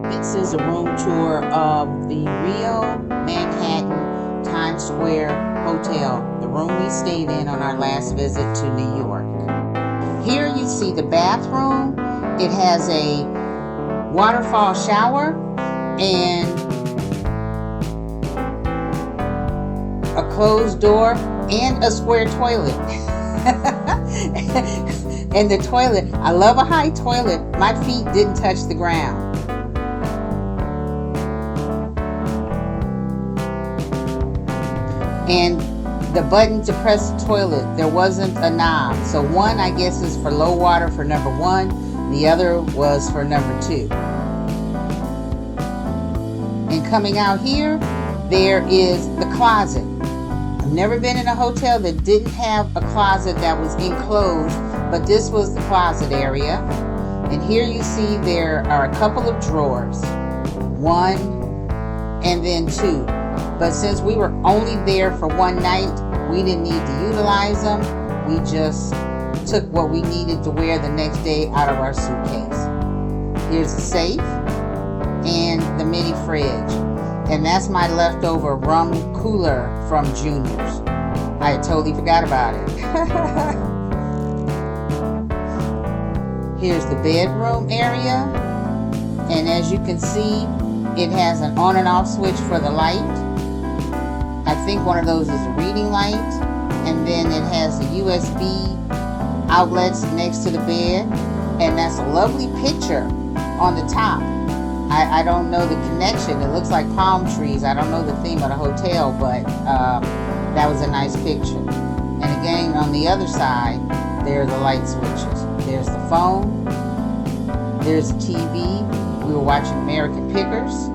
This is a room tour of the Riu Manhattan Times Square Hotel, the room we stayed in on our last visit to New York. Here you see the bathroom. It has a waterfall shower and a closed door and a square toilet. And the toilet, I love a high toilet. My feet didn't touch the ground. And the button to press the toilet, there wasn't a knob. So one, I guess, is for low water for number 1. The other was for number 2. And coming out here, there is the closet. I've never been in a hotel that didn't have a closet that was enclosed, but this was the closet area. And here you see there are a couple of drawers, 1 and then 2. But since we were only there for one night, we didn't need to utilize them. We just took what we needed to wear the next day out of our suitcase. Here's the safe and the mini fridge. And that's my leftover rum cooler from Junior's. I had totally forgot about it. Here's the bedroom area. And as you can see, it has an on and off switch for the light. I think one of those is a reading light, and then it has the USB outlets next to the bed, and that's a lovely picture on the top. I don't know the connection. It looks like palm trees. I don't know the theme of the hotel, but that was a nice picture. And again, on the other side, there are the light switches. There's the phone. There's a TV. We were watching American Pickers.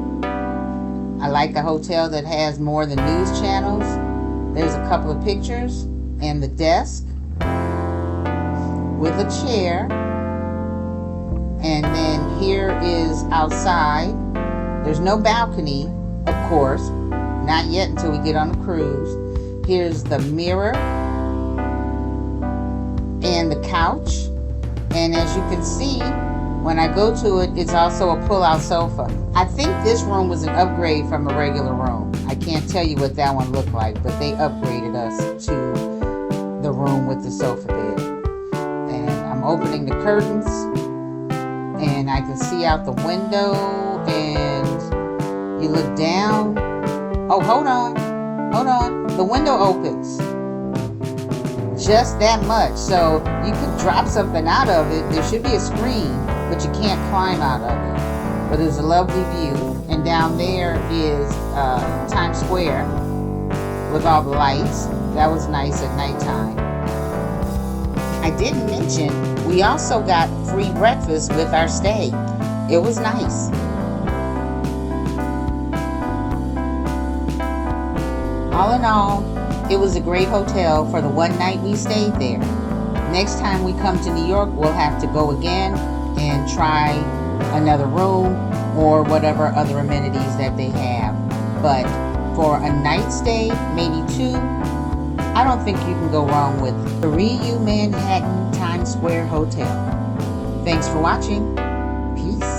I like a hotel that has more than news channels. There's a couple of pictures and the desk with a chair. And then here is outside. There's no balcony, of course, not yet until we get on the cruise. Here's the mirror and the couch. And as you can see, when I go to it, it's also a pull-out sofa. I think this room was an upgrade from a regular room. I can't tell you what that one looked like, but they upgraded us to the room with the sofa bed. And I'm opening the curtains, and I can see out the window, and you look down. Oh, hold on. The window opens. Just that much. So you could drop something out of it. There should be a screen, but you can't climb out of it. But it's a lovely view. And down there is Times Square with all the lights. That was nice at nighttime. I didn't mention, we also got free breakfast with our stay. It was nice. All in all, it was a great hotel for the one night we stayed there. Next time we come to New York, we'll have to go again and try another room or whatever other amenities that they have. But for a night stay, maybe 2, I don't think you can go wrong with the Riu Manhattan Times Square Hotel. Thanks for watching. Peace.